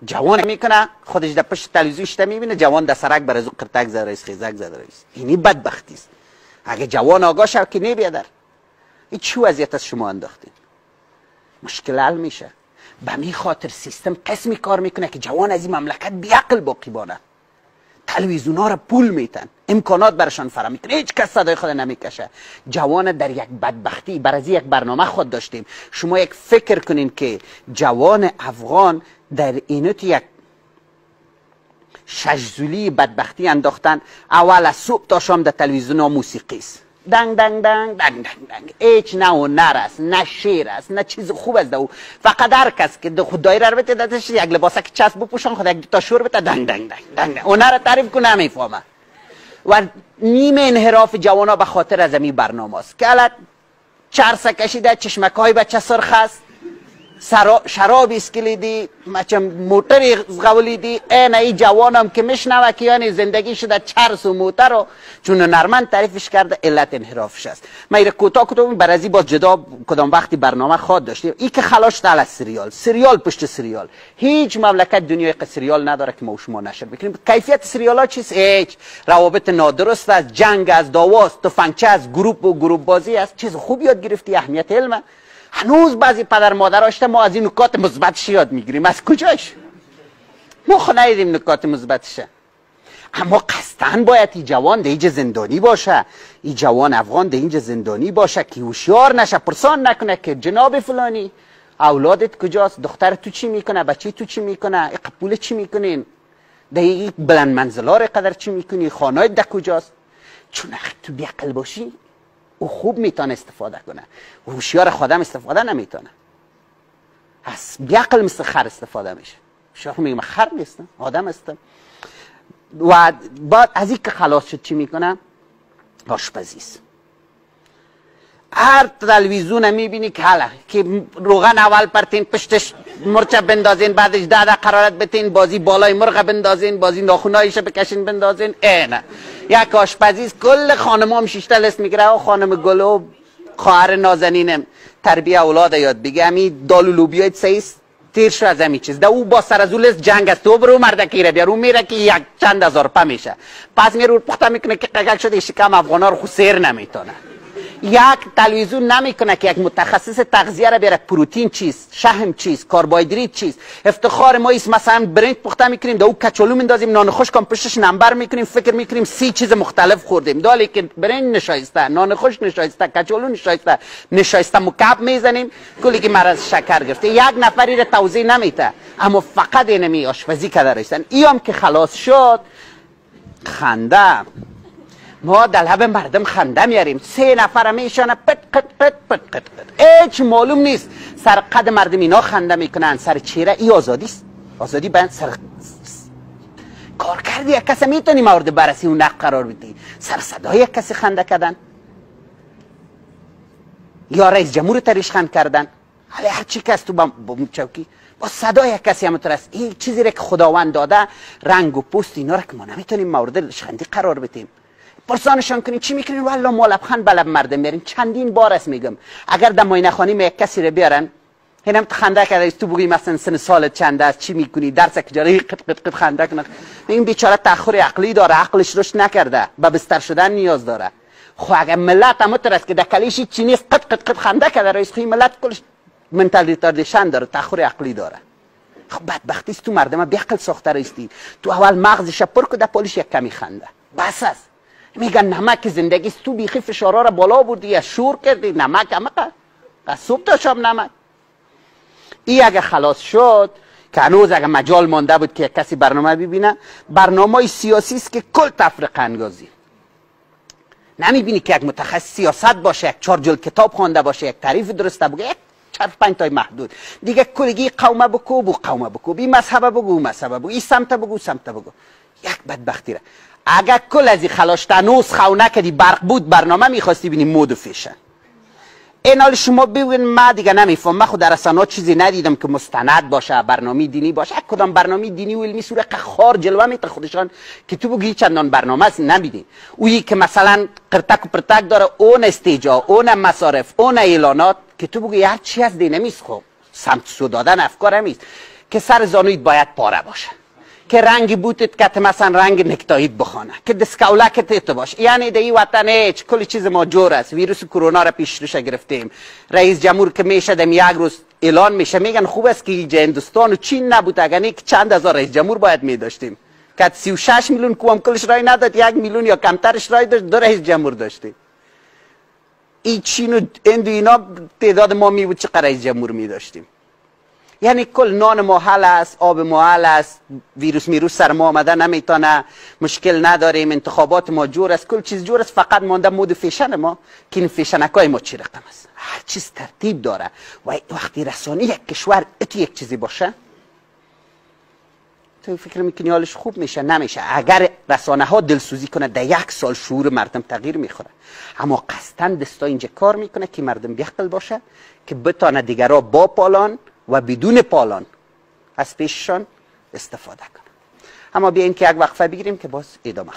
جوان میکنه خودش در پشت تلویزیون میبینه جوان در سرک بر از قرتک زده است خیزک زده است. اینی بدبختی است. اگه جوان آگاه شد که نمیادر این چه وضعیت از شما انداختین مشکل حل میشه. به می خاطر سیستم قسمی کار میکنه که جوان از این مملکت بیعقل باقی بانه. تلویزیون ها را پول میتن، امکانات برشان فراهم میکنه، هیچ کس صدای خود نمیکشه. جوان در یک بدبختی. بر از یک برنامه خود داشتیم. شما یک فکر کنین که جوان افغان در اینت یک ششزولی بدبختی انداختن. اول از صبح تا شام در تلویزیون ها موسیقی است. دنگ دنگ دنگ دنگ دنگ دنگ. هیچ نه هنر است، نه شعر است، نه چیز خوب است. او فقط هر کس که خود دایره رو بده دستش یک لباسک چسب بپوشن، خود یک تا شور بده دنگ دنگ دنگ دنگ. هنر تعریف کنه نمیفهمه. و نیمه انحراف جوانا به خاطر از این برنامه است که الان چرس کشیده، چشمکای بچه سرخ است، شراب اسکلیدی، موتر غولیدی. ای جوانم که میشنوه که یعنی زندگی شده چرس و موتر و چون نرمن تعریفش کرده علت انحرافش است. من ایره کوتاه برازی باز جدا کدام وقتی برنامه خواد داشتیم. ای که خلاص تل از سریال پشت سریال. هیچ مملکت دنیای سریال نداره که ما و شما نشر بکنیم. کیفیت سریال ها چیست؟ هیچ. روابط نادرست است، جنگ از داواست، تفنگچه از گروپ و گروپ بازی است. چیز خوب یاد گرفتی، اهمیت علم. هنوز بعضی پدر مادراشته ما از این نکات مثبتش یاد میگیریم. از کجاش؟ ما خود ندیدیم نکات مثبتش. اما قصدن باید این جوان در اینجا زندانی باشه، این جوان افغان در اینجا زندانی باشه که هوشیار نشه، پرسان نکنه که جناب فلانی اولادت کجاست، دختر تو چی میکنه، بچه تو چی میکنه، قبول چی میکنین، در این بلند منزلار قدر چی میکنی، خانه در کجاست. چون اگه تو بیعقل باشی او خوب میتونه استفاده کنه، هوشیار خودم استفاده نمیتونه. از بیعقل مثل خر استفاده میشه. شما میگم خر نیستم، آدم هستم. و بعد از این که خلاص شد چی میکنه؟ آشپزی است. هر تلویزیون میبینی که حالا که روغن اول پرتین، پشتش مرچ بندازین، بعدش 10 قرارت بتین، بازی بالای مرغ بندازین، بازی ناخونایش بکشین بندازین. نه یک آشپزی است. کل خانمام 6 تا لیست میگیره و خانم گلو خواهر نازنینم تربیه اولاد یاد بگه. امی دالو لوبیای سیست تیر شو از همین چیز. او با سر از لیست جنگ است. تو برو مردکی رو بیار. او میره که یک چند هزار پا میشه. پس میره پخته میکنه که قگل شده شکم افغانا رو خود سیر نمیتونه. یک تلویزیون نمیکنه که یک متخصص تغذیه را بیاره پروتئین چیست، شحم چیست، کربوهیدرات چیست. افتخار ما است مثلا برنج پخته میکنیم، دو کچالو میندازیم، نان خشک هم پشتش نمبر میکنیم، فکر میکنیم 30 چیز مختلف خوردیم. دالی که برنج نشایسته، نان خشک نشایسته، کچالو نشایسته مکعب میزنیم، کلی که مرض شکر گرفته. یک نفری را توضیح نمیده، اما فقط اینمی آشپزی کرده رسن. اینم که خلاص شد خنده. ما در لب مردم خنده میاریم. 3 نفر میشانه پت قط قط پت قط قط. هیچ معلوم نیست سر قد مردم اینا خنده میکنن، سر چهره. ای آزادی است. آزادی باید سر کار کردی. یک کسی میتونی مورد بررسی و نقد قرار بدی. سر صدای یک کسی خنده کردن یا رئیس جمهور تریشخند کردن، حالا هر چی کس تو با چوکی با صدای یک کسی هم ترس. این چیزی را که خداوند داده، رنگ و پوست اینا را که ما نمیتونیم مورد شخندی قرار بدیم. پرسانشان کنین چی میکنین؟ والله ما لبخند به لب مردم میارین. چندین بار است میگم اگر در ماینه خانی یک کسی رو بیارن اینم خنده کرده تو بگی مثلا سن سالت چند است، چی میکنی، درس کجایی، قط قط قط خنده کنه. این بیچاره تأخر عقلی داره، عقلش رشد نکرده، به بستر شدن نیاز داره. خو اگر ملت هم ترس که دکلیش چی نیست، قط قط قط خنده کرده، رئیس خوی ملت کلش منتالیته ریتاردیشن داره، تأخر عقلی داره. خب بدبختی است تو مردم بی عقل ساخته راستی. تو اول مغزش پر کده، پولش یک کمی خنده بس است. میگن نمک زندگی است. تو بیخی فشارا را بالا بردی یا شور کردی. نمک از صبح تا شب نمک. این اگه خلاص شد که هنوز اگه مجال مانده بود که کسی برنامه ببینه، برنامه سیاسی است که کل تفرقه اندازی. نمیبینی که یک متخصص سیاست باشه، یک 4 جلد کتاب خوانده باشه، یک تعریف درسته بگه، یک 4-5 تای محدود دیگه کلگی قومه بکو بو قومه بکو، این مذهب بگو مذهب بگو، این سمت بگو سمت بگو. یک بدبختی را اگر کل از این خلاشته نوز خونه کدی برق بود برنامه میخواستی بینی مود و فیشن. این حال شما ببین ما دیگه نمیفهم. من خود در رسانه‌ها چیزی ندیدم که مستند باشه، برنامه دینی باشه. کدام برنامه دینی و علمی صورت خار جلوه میته خودشان که تو بگی چندان برنامه است نمیدی. اویی که مثلا قرتک و پرتک داره، اون استیجا، اون مصارف، اون اعلانات که تو بگی هر چی از دینه میست. خب سمت سو دادن افکار همیست که سر زانویت باید پاره باشه، که رنگ بوتت که مثلا رنگ نکتاییت بخونه، که دسکولکت باشه. یعنی در این وطن هیچ کل چیز ما جور است. ویروس کرونا را پیش روش گرفتیم. رئیس جمهور که میشه دم یک روز اعلان میشه میگن خوب است که اینجا هندوستان و چین نبود، اگر که چند هزار رئیس جمهور باید میداشتیم. که 36 میلیون کوام کلش رای نداد، 1 میلیون یا کمترش رای داشت، 2 رئیس جمهور داشتیم. این چین و هند و اینا تعداد ما می بود چقدر رئیس جمهور می داشتیم. یعنی کل نان ما حل است، آب ما حل است، ویروس سر ما آمده نمیتونه، مشکل نداریم، انتخابات ما جور است، کل چیز جور است، فقط مانده مود فیشن ما که این فیشنکای ما چی رقم است. هر چیز ترتیب داره و وقتی رسانه یک کشور یک چیزی باشه تو فکر میکنی حالش خوب میشه؟ نمیشه. اگر رسانه ها دلسوزی کنه در 1 سال شعور مردم تغییر میخوره. اما قصدن دستا اینجا کار میکنه که مردم بیعقل باشه، که بتانه دیگرها با پالان و بدون پالان از پیششان استفاده کنه. اما بیاین که یک وقفه بگیریم که باز ادامه.